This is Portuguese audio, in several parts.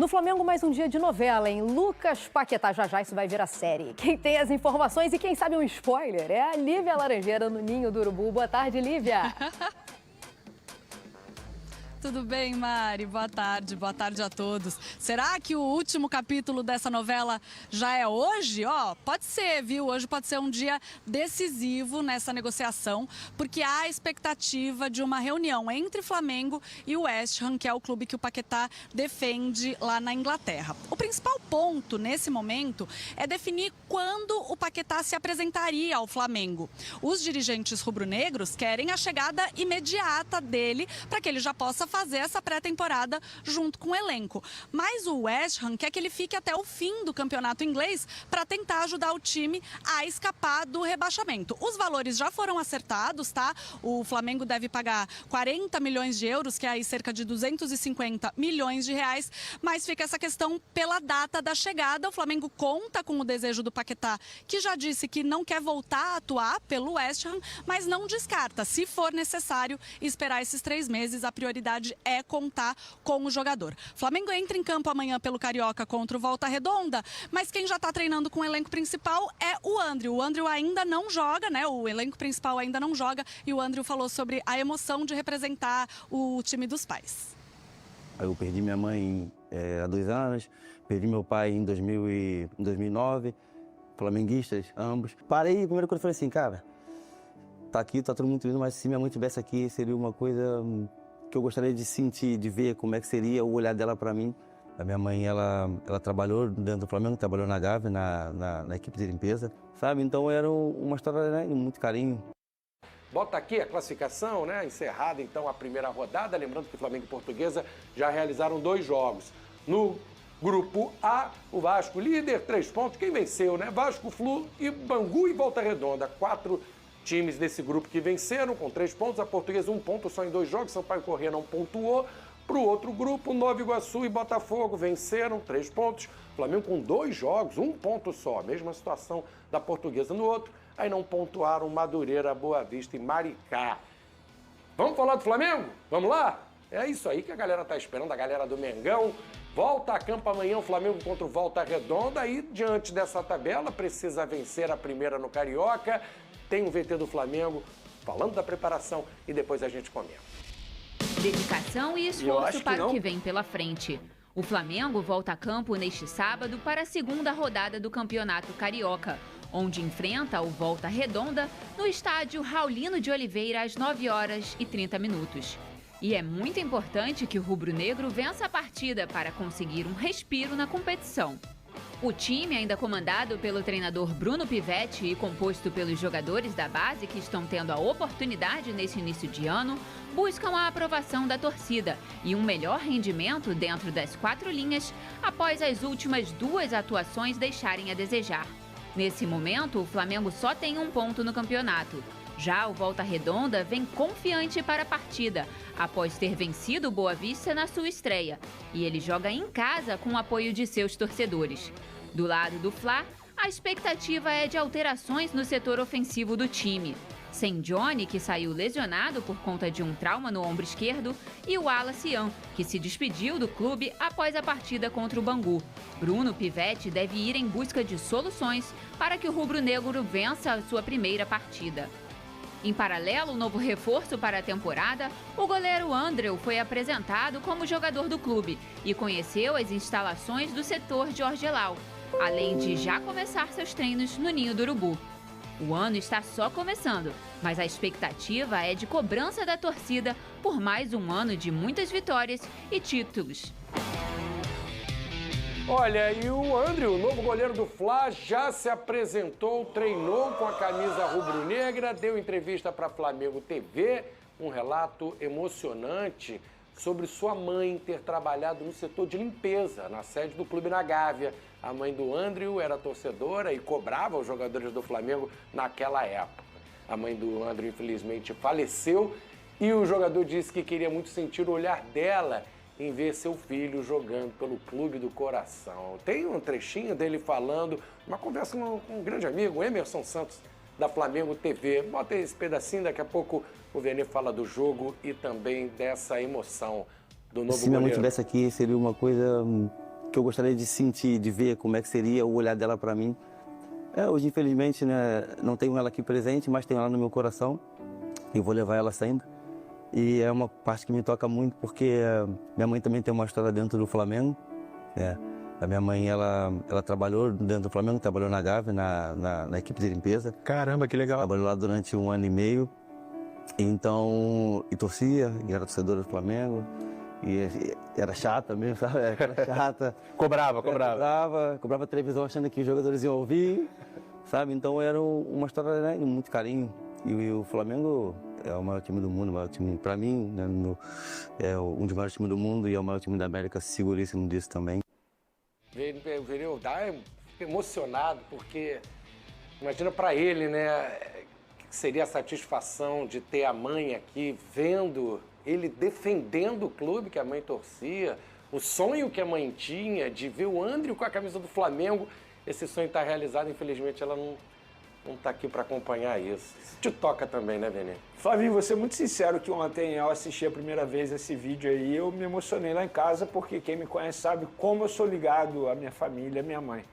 do Flamengo, mais um dia de novela, hein? Lucas Paquetá, já isso vai virar série. Quem tem as informações e quem sabe um spoiler é a Lívia Laranjeira no Ninho do Urubu. Boa tarde, Lívia. Tudo bem, Mari? Boa tarde a todos. Será que o último capítulo dessa novela já é hoje? Pode ser, viu? Hoje pode ser um dia decisivo nessa negociação, porque há a expectativa de uma reunião entre Flamengo e o West Ham, que é o clube que o Paquetá defende lá na Inglaterra. O principal ponto nesse momento é definir quando o Paquetá se apresentaria ao Flamengo. Os dirigentes rubro-negros querem a chegada imediata dele para que ele já possa fazer essa pré-temporada junto com o elenco. Mas o West Ham quer que ele fique até o fim do campeonato inglês para tentar ajudar o time a escapar do rebaixamento. Os valores já foram acertados, tá? O Flamengo deve pagar 40 milhões de euros, que é aí cerca de 250 milhões de reais, mas fica essa questão pela data da chegada. O Flamengo conta com o desejo do Paquetá, que já disse que não quer voltar a atuar pelo West Ham, mas não descarta, se for necessário, esperar esses 3 meses. A prioridade é contar com o jogador. Flamengo entra em campo amanhã pelo Carioca contra o Volta Redonda, mas quem já está treinando com o elenco principal é o Andrew. O Andrew ainda não joga, né? O elenco principal ainda não joga, e o Andrew falou sobre a emoção de representar o time dos pais. Eu perdi minha mãe há 2 anos, perdi meu pai em 2009, flamenguistas, ambos. Parei e a primeira coisa eu falei assim, cara, tá aqui, tá todo mundo indo, mas se minha mãe estivesse aqui, seria uma coisa que eu gostaria de sentir, de ver como é que seria o olhar dela para mim. A minha mãe, ela trabalhou dentro do Flamengo, trabalhou na Gávea, na equipe de limpeza, sabe? Então era uma história, né, de muito carinho. Bota aqui a classificação, né? Encerrada então a primeira rodada. Lembrando que Flamengo e Portuguesa já realizaram 2 jogos. No grupo A, o Vasco líder, 3 pontos. Quem venceu, né? Vasco, Flu e Bangu e Volta Redonda. 4 times desse grupo que venceram com 3 pontos. A Portuguesa 1 ponto só em 2 jogos. Sampaio Corrêa não pontuou. Para o outro grupo, Nova Iguaçu e Botafogo venceram 3 pontos. Flamengo com 2 jogos, 1 ponto só. Mesma situação da Portuguesa no outro. Aí não pontuaram Madureira, Boa Vista e Maricá. Vamos falar do Flamengo? Vamos lá? É isso aí que a galera tá esperando, a galera do Mengão. Volta a campo amanhã o Flamengo contra o Volta Redonda. Aí, diante dessa tabela, precisa vencer a primeira no Carioca. Tem um VT do Flamengo falando da preparação e depois a gente comenta. Dedicação e esforço para o que vem pela frente. O Flamengo volta a campo neste sábado para a segunda rodada do Campeonato Carioca, onde enfrenta o Volta Redonda no estádio Raulino de Oliveira às 9h30. E é muito importante que o rubro-negro vença a partida para conseguir um respiro na competição. O time, ainda comandado pelo treinador Bruno Pivetti e composto pelos jogadores da base que estão tendo a oportunidade nesse início de ano, buscam a aprovação da torcida e um melhor rendimento dentro das 4 linhas após as últimas 2 atuações deixarem a desejar. Nesse momento, o Flamengo só tem 1 ponto no campeonato. Já o Volta Redonda vem confiante para a partida, após ter vencido o Boa Vista na sua estreia. E ele joga em casa com o apoio de seus torcedores. Do lado do Fla, a expectativa é de alterações no setor ofensivo do time. Sem Johnny, que saiu lesionado por conta de um trauma no ombro esquerdo, e o Wallace Yan, que se despediu do clube após a partida contra o Bangu. Bruno Pivetti deve ir em busca de soluções para que o rubro-negro vença a sua primeira partida. Em paralelo, o novo reforço para a temporada, o goleiro Andrew foi apresentado como jogador do clube e conheceu as instalações do setor Jorge Lau, além de já começar seus treinos no Ninho do Urubu. O ano está só começando, mas a expectativa é de cobrança da torcida por mais um ano de muitas vitórias e títulos. Olha, e o Andrew, o novo goleiro do Fla, já se apresentou, treinou com a camisa rubro-negra, deu entrevista para Flamengo TV, um relato emocionante sobre sua mãe ter trabalhado no setor de limpeza, na sede do clube na Gávea. A mãe do Andrew era torcedora e cobrava os jogadores do Flamengo naquela época. A mãe do Andrew, infelizmente, faleceu e o jogador disse que queria muito sentir o olhar dela em ver seu filho jogando pelo clube do coração. Tem um trechinho dele falando, uma conversa com um grande amigo, Emerson Santos, da Flamengo TV. Bota esse pedacinho, daqui a pouco o Vene fala do jogo e também dessa emoção do novo goleiro. Se minha mãe estivesse aqui, seria uma coisa que eu gostaria de sentir, de ver como é que seria o olhar dela para mim. Hoje, infelizmente, né, não tenho ela aqui presente, mas tenho ela no meu coração e vou levar ela sempre. E é uma parte que me toca muito porque minha mãe também tem uma história dentro do Flamengo. A minha mãe, ela trabalhou dentro do Flamengo, trabalhou na Gávea, na equipe de limpeza. Caramba, que legal. Trabalhou lá durante 1 ano e meio. Então, e torcia, e era torcedora do Flamengo. E era chata mesmo, sabe? Era chata. Cobrava. Cobrava televisão achando que os jogadores iam ouvir, sabe? Então era uma história, né, de muito carinho. E o Flamengo é o maior time do mundo, o maior time para mim, né, é um dos maiores times do mundo e é o maior time da América, seguríssimo disso também. O Vereu emocionado, porque imagina para ele, né, que seria a satisfação de ter a mãe aqui vendo ele defendendo o clube que a mãe torcia, o sonho que a mãe tinha de ver o André com a camisa do Flamengo. Esse sonho está realizado, infelizmente ela não está aqui para acompanhar isso. Isso te toca também, né, Vene? Flavinho, vou ser muito sincero que ontem eu assisti a primeira vez esse vídeo aí, eu me emocionei lá em casa, porque quem me conhece sabe como eu sou ligado à minha família, à minha mãe.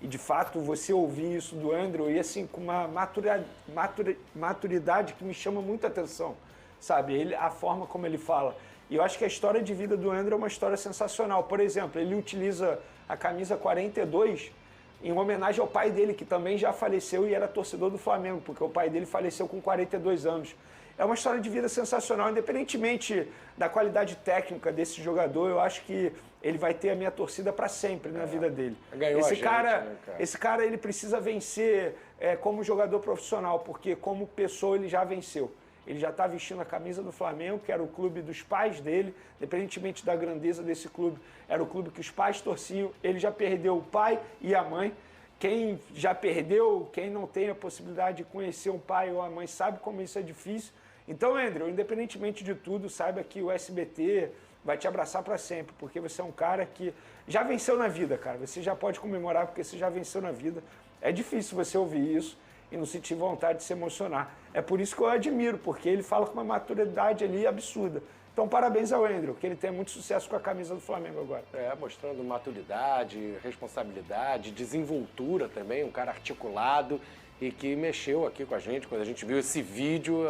E, de fato, você ouvir isso do André, e assim, com uma maturidade que me chama muita atenção, sabe? A forma como ele fala. E eu acho que a história de vida do André é uma história sensacional. Por exemplo, ele utiliza a camisa 42 em homenagem ao pai dele, que também já faleceu e era torcedor do Flamengo, porque o pai dele faleceu com 42 anos. É uma história de vida sensacional, independentemente da qualidade técnica desse jogador, eu acho que ele vai ter a minha torcida para sempre na vida dele. Esse cara, ele precisa vencer como jogador profissional, porque como pessoa ele já venceu. Ele já está vestindo a camisa do Flamengo, que era o clube dos pais dele, independentemente da grandeza desse clube, era o clube que os pais torciam. Ele já perdeu o pai e a mãe. Quem já perdeu, quem não tem a possibilidade de conhecer um pai ou a mãe, sabe como isso é difícil. Então, André, independentemente de tudo, saiba que o SBT vai te abraçar para sempre, porque você é um cara que já venceu na vida, cara. Você já pode comemorar porque você já venceu na vida. É difícil você ouvir isso e não sentir vontade de se emocionar. É por isso que eu admiro, porque ele fala com uma maturidade ali absurda. Então, parabéns ao André, que ele tem muito sucesso com a camisa do Flamengo agora. Mostrando maturidade, responsabilidade, desenvoltura também, um cara articulado e que mexeu aqui com a gente. Quando a gente viu esse vídeo,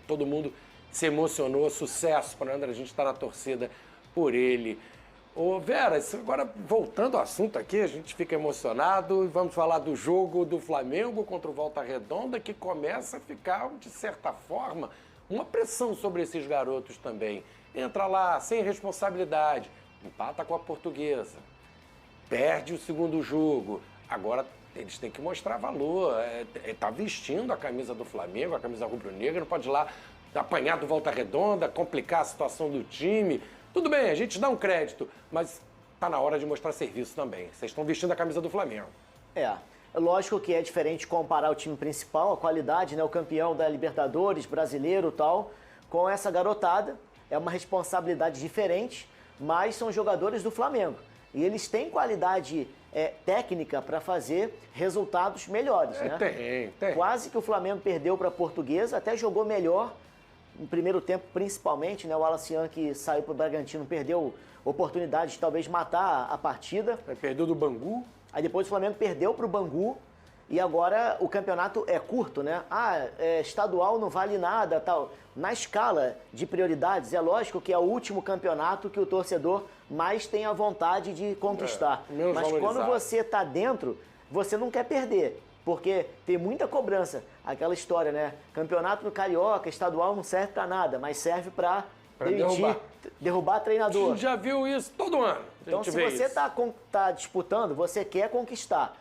todo mundo se emocionou. Sucesso para o André, a gente está na torcida por ele. Ô Vera, agora voltando ao assunto aqui, a gente fica emocionado e vamos falar do jogo do Flamengo contra o Volta Redonda, que começa a ficar, de certa forma, uma pressão sobre esses garotos também. Entra lá sem responsabilidade, empata com a Portuguesa, perde o segundo jogo, agora eles têm que mostrar valor, tá vestindo a camisa do Flamengo, a camisa rubro-negra, não pode ir lá apanhar do Volta Redonda, complicar a situação do time. Tudo bem, a gente dá um crédito, mas tá na hora de mostrar serviço também. Vocês estão vestindo a camisa do Flamengo. Lógico que é diferente comparar o time principal, a qualidade, né, o campeão da Libertadores, brasileiro e tal, com essa garotada. É uma responsabilidade diferente, mas são jogadores do Flamengo. E eles têm qualidade técnica para fazer resultados melhores, né? Tem. Quase que o Flamengo perdeu para a Portuguesa, até jogou melhor. No primeiro tempo, principalmente, né, o Alacian, que saiu para o Bragantino, perdeu oportunidade de talvez matar a partida. Perdeu do Bangu. Aí depois o Flamengo perdeu para o Bangu e agora o campeonato é curto, né? Estadual não vale nada, tal. Na escala de prioridades, é lógico que é o último campeonato que o torcedor mais tem a vontade de conquistar. Mas quando você está dentro, você não quer perder. Porque tem muita cobrança. Aquela história, né? Campeonato no Carioca, estadual não serve para nada, mas serve para derrubar treinador. A gente já viu isso todo ano. Então, se você tá disputando, você quer conquistar.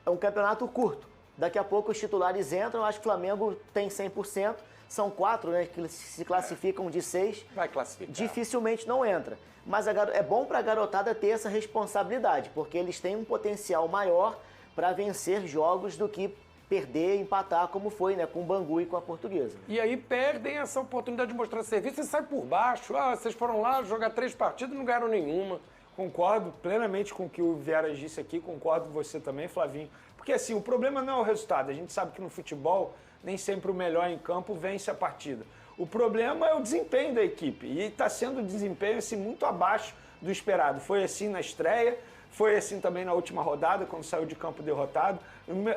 É um campeonato curto. Daqui a pouco os titulares entram, eu acho que o Flamengo tem 100%. São 4, né, que se classificam de 6. Vai classificar. Dificilmente não entra. Mas é bom para a garotada ter essa responsabilidade, porque eles têm um potencial maior para vencer jogos do que perder, empatar, como foi, né, com o Bangu e com a Portuguesa. E aí perdem essa oportunidade de mostrar serviço e sai por baixo. Vocês foram lá jogar 3 partidas e não ganharam nenhuma. Concordo plenamente com o que o Vieira disse aqui, concordo com você também, Flavinho. Porque assim, o problema não é o resultado. A gente sabe que no futebol, nem sempre o melhor em campo vence a partida. O problema é o desempenho da equipe. E está sendo um desempenho assim, muito abaixo do esperado. Foi assim na estreia, Foi assim também na última rodada, quando saiu de campo derrotado.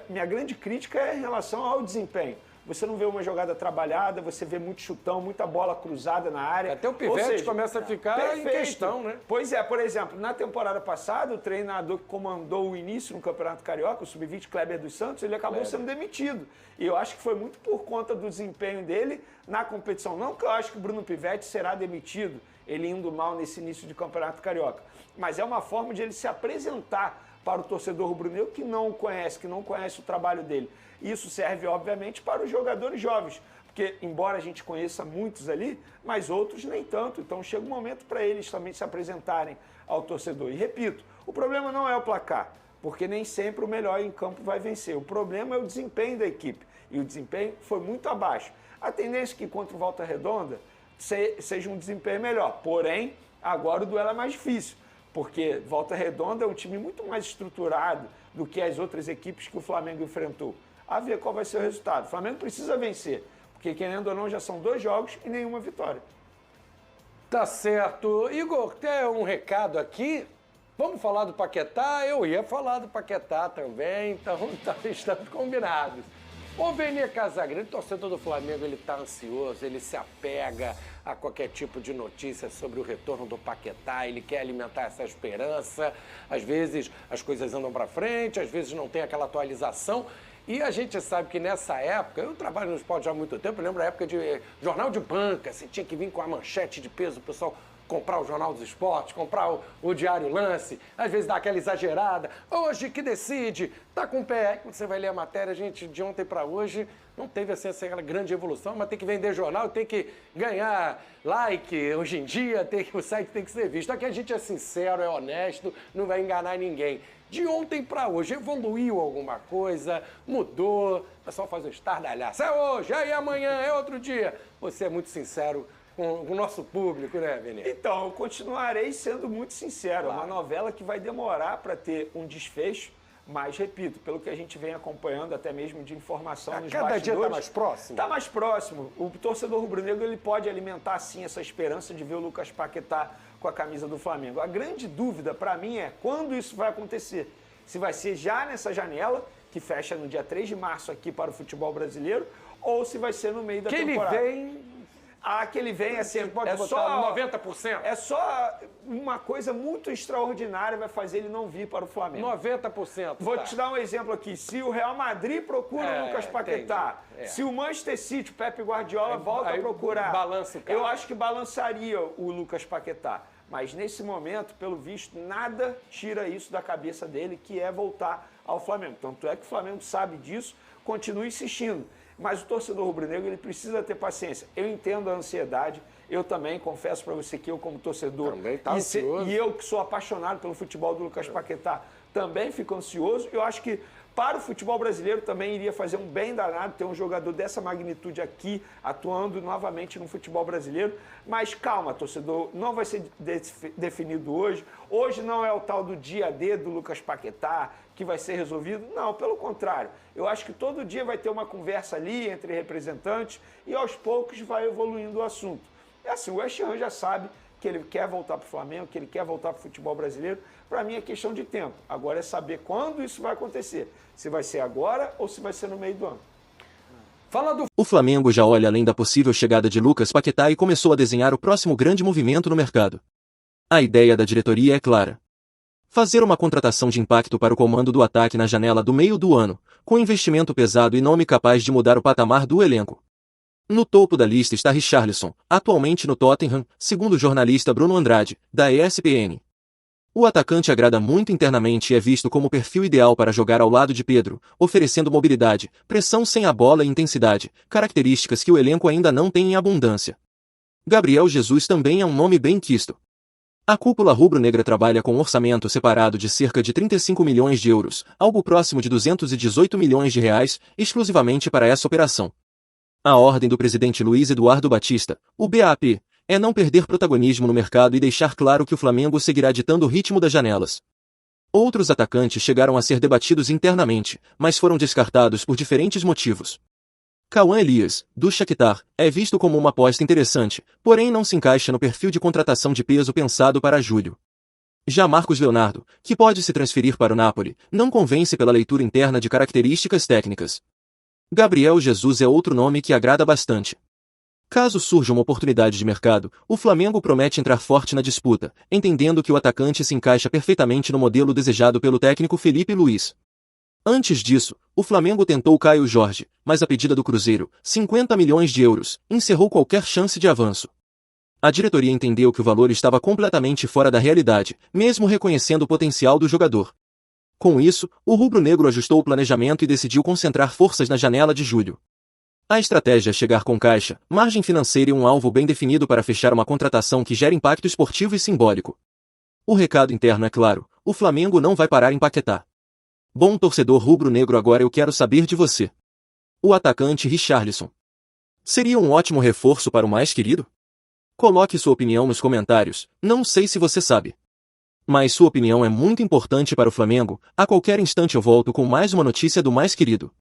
Minha grande crítica é em relação ao desempenho. Você não vê uma jogada trabalhada, você vê muito chutão, muita bola cruzada na área. Até o Pivete começa a ficar em questão, né? Pois é, por exemplo, na temporada passada, o treinador que comandou o início no Campeonato Carioca, o Sub-20, Kleber dos Santos, ele acabou sendo demitido. E eu acho que foi muito por conta do desempenho dele na competição. Não que eu acho que o Bruno Pivete será demitido, ele indo mal nesse início de Campeonato Carioca. Mas é uma forma de ele se apresentar para o torcedor rubro-negro que não o conhece, que não conhece o trabalho dele. Isso serve, obviamente, para os jogadores jovens, porque, embora a gente conheça muitos ali, mas outros nem tanto. Então, chega um momento para eles também se apresentarem ao torcedor. E, repito, o problema não é o placar, porque nem sempre o melhor em campo vai vencer. O problema é o desempenho da equipe, e o desempenho foi muito abaixo. A tendência é que, contra o Volta Redonda, seja um desempenho melhor. Porém, agora o duelo é mais difícil, porque Volta Redonda é um time muito mais estruturado do que as outras equipes que o Flamengo enfrentou. A ver qual vai ser o resultado. O Flamengo precisa vencer, porque querendo ou não já são 2 jogos e nenhuma vitória. Tá certo. Igor, tem um recado aqui. Vamos falar do Paquetá? Eu ia falar do Paquetá também, então estamos combinados. O Vene Casagrande, torcedor do Flamengo, ele está ansioso, ele se apega a qualquer tipo de notícia sobre o retorno do Paquetá, ele quer alimentar essa esperança. Às vezes as coisas andam para frente, às vezes não tem aquela atualização. E a gente sabe que nessa época, eu trabalho no esporte já há muito tempo, eu lembro da época de jornal de banca, você tinha que vir com a manchete de peso, o pessoal comprar o Jornal dos Esportes, comprar o Diário Lance, às vezes dá aquela exagerada. Hoje que decide, tá com o pé. Quando você vai ler a matéria, gente, de ontem para hoje, não teve assim, aquela grande evolução, mas tem que vender jornal, tem que ganhar like. Hoje em dia, o site tem que ser visto. Aqui a gente é sincero, é honesto, não vai enganar ninguém. De ontem para hoje, evoluiu alguma coisa, mudou, o pessoal faz um estardalhaço. É hoje, aí amanhã, é outro dia. Você é muito sincero com o nosso público, né, Vene? Então, eu continuarei sendo muito sincero. Claro. É uma novela que vai demorar para ter um desfecho, mas, repito, pelo que a gente vem acompanhando, até mesmo de informação nos bastidores... Cada dia está mais próximo? Está mais próximo. O torcedor rubro-negro ele pode alimentar, sim, essa esperança de ver o Lucas Paquetá com a camisa do Flamengo. A grande dúvida, para mim, é quando isso vai acontecer. Se vai ser já nessa janela, que fecha no dia 3 de março aqui para o futebol brasileiro, ou se vai ser no meio da temporada. Que ele vem... que ele vem, assim, pode botar 90%. É só uma coisa muito extraordinária vai fazer ele não vir para o Flamengo. 90%. Vou te dar um exemplo aqui. Se o Real Madrid procura o Lucas Paquetá, se o Manchester City, o Pepe Guardiola, volta a procurar, eu acho que balançaria o Lucas Paquetá. Mas nesse momento, pelo visto, nada tira isso da cabeça dele, que é voltar ao Flamengo. Tanto é que o Flamengo sabe disso, continua insistindo. Mas o torcedor rubro-negro, ele precisa ter paciência. Eu entendo a ansiedade, eu também, confesso para você que eu como torcedor, e eu que sou apaixonado pelo futebol do Lucas Paquetá, também fico ansioso. Eu acho que para o futebol brasileiro também iria fazer um bem danado ter um jogador dessa magnitude aqui, atuando novamente no futebol brasileiro. Mas calma, torcedor, não vai ser definido hoje. Hoje não é o tal do dia D do Lucas Paquetá que vai ser resolvido. Não, pelo contrário. Eu acho que todo dia vai ter uma conversa ali entre representantes e aos poucos vai evoluindo o assunto. É assim, o West Ham já sabe que ele quer voltar para o Flamengo, que ele quer voltar para o futebol brasileiro. Para mim é questão de tempo. Agora é saber quando isso vai acontecer. Se vai ser agora ou se vai ser no meio do ano. O Flamengo já olha além da possível chegada de Lucas Paquetá e começou a desenhar o próximo grande movimento no mercado. A ideia da diretoria é clara. Fazer uma contratação de impacto para o comando do ataque na janela do meio do ano, com investimento pesado e nome capaz de mudar o patamar do elenco. No topo da lista está Richarlison, atualmente no Tottenham, segundo o jornalista Bruno Andrade, da ESPN. O atacante agrada muito internamente e é visto como o perfil ideal para jogar ao lado de Pedro, oferecendo mobilidade, pressão sem a bola e intensidade, características que o elenco ainda não tem em abundância. Gabriel Jesus também é um nome bem quisto. A cúpula rubro-negra trabalha com um orçamento separado de cerca de 35 milhões de euros, algo próximo de 218 milhões de reais, exclusivamente para essa operação. A ordem do presidente Luiz Eduardo Batista, o BAP, é não perder protagonismo no mercado e deixar claro que o Flamengo seguirá ditando o ritmo das janelas. Outros atacantes chegaram a ser debatidos internamente, mas foram descartados por diferentes motivos. Cauã Elias, do Shakhtar, é visto como uma aposta interessante, porém não se encaixa no perfil de contratação de peso pensado para julho. Já Marcos Leonardo, que pode se transferir para o Napoli, não convence pela leitura interna de características técnicas. Gabriel Jesus é outro nome que agrada bastante. Caso surja uma oportunidade de mercado, o Flamengo promete entrar forte na disputa, entendendo que o atacante se encaixa perfeitamente no modelo desejado pelo técnico Felipe Luiz. Antes disso, o Flamengo tentou Caio Jorge, mas a pedida do Cruzeiro, 50 milhões de euros, encerrou qualquer chance de avanço. A diretoria entendeu que o valor estava completamente fora da realidade, mesmo reconhecendo o potencial do jogador. Com isso, o rubro-negro ajustou o planejamento e decidiu concentrar forças na janela de julho. A estratégia é chegar com caixa, margem financeira e um alvo bem definido para fechar uma contratação que gere impacto esportivo e simbólico. O recado interno é claro, o Flamengo não vai parar em Paquetá. Bom torcedor rubro-negro, agora eu quero saber de você. O atacante Richarlison seria um ótimo reforço para o mais querido? Coloque sua opinião nos comentários, não sei se você sabe. Mas sua opinião é muito importante para o Flamengo. A qualquer instante eu volto com mais uma notícia do mais querido.